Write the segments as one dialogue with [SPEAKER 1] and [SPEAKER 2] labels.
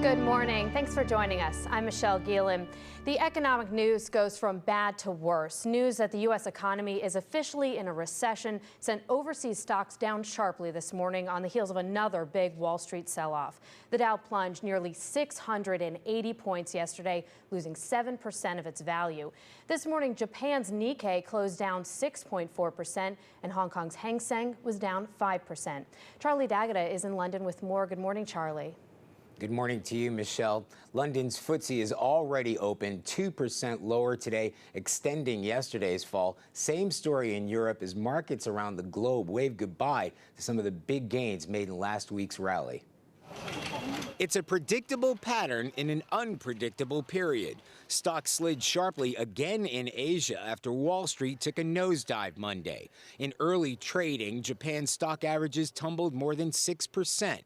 [SPEAKER 1] Good morning. Thanks for joining us. I'm Michelle Gielan. The economic news goes from bad to worse. News that the U.S. economy is officially in a recession sent overseas stocks down sharply this morning on the heels of another big Wall Street sell-off. The Dow plunged nearly 680 points yesterday, losing 7% of its value. This morning, Japan's Nikkei closed down 6.4%, and Hong Kong's Hang Seng was down 5%. Charlie D'Agata is in London with more. Good morning, Charlie.
[SPEAKER 2] Good morning to you, Michelle. London's FTSE is already open 2% lower today, extending yesterday's fall. Same story in Europe as markets around the globe wave goodbye to some of the big gains made in last week's rally. It's a predictable pattern in an unpredictable period. Stocks slid sharply again in Asia after Wall Street took a nosedive Monday. In early trading, Japan's stock averages tumbled more than 6%.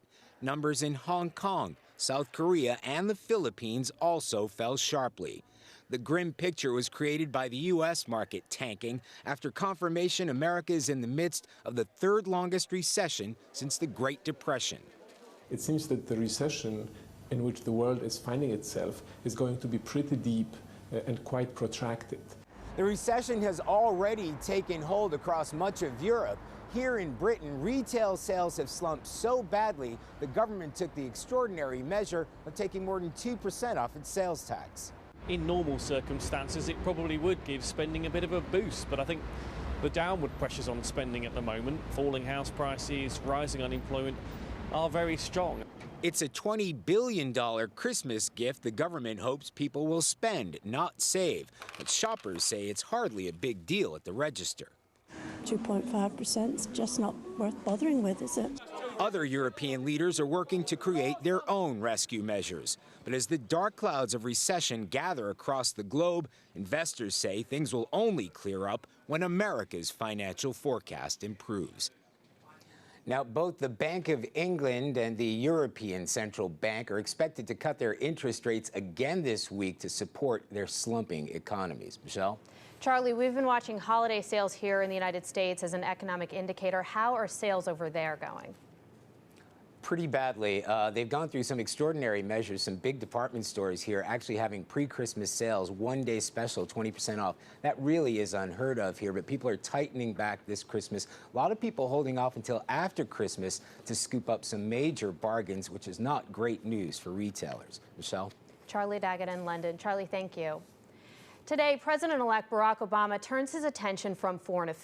[SPEAKER 2] Numbers in Hong Kong, South Korea, and the Philippines also fell sharply. The grim picture was created by the U.S. market tanking after confirmation America is in the midst of the third longest recession since the Great Depression.
[SPEAKER 3] It seems that the recession in which the world is finding itself is going to be pretty deep and quite protracted.
[SPEAKER 2] The recession has already taken hold across much of Europe. Here in Britain, retail sales have slumped so badly, the government took the extraordinary measure of taking more than 2% off its sales tax.
[SPEAKER 4] In normal circumstances, it probably would give spending a bit of a boost, but I think the downward pressures on spending at the moment, falling house prices, rising unemployment, are very strong.
[SPEAKER 2] It's a $20 billion Christmas gift the government hopes people will spend, not save. But shoppers say it's hardly a big deal at the register.
[SPEAKER 5] 2.5% is just not worth bothering with, is it?
[SPEAKER 2] Other European leaders are working to create their own rescue measures. But as the dark clouds of recession gather across the globe, investors say things will only clear up when America's financial forecast improves. Now, both the Bank of England and the European Central Bank are expected to cut their interest rates again this week to support their slumping economies. Michelle?
[SPEAKER 1] Charlie, we've been watching holiday sales here in the United States as an economic indicator. How are sales over there going?
[SPEAKER 2] Pretty badly. They've gone through some extraordinary measures. Some big department stores here actually having pre-Christmas sales, one-day special, 20% off. That really is unheard of here, but people are tightening back this Christmas. A lot of people holding off until after Christmas to scoop up some major bargains, which is not great news for retailers. Michelle?
[SPEAKER 1] Charlie D'Agata in London. Charlie, thank you. Today, President-elect Barack Obama turns his attention from foreign affairs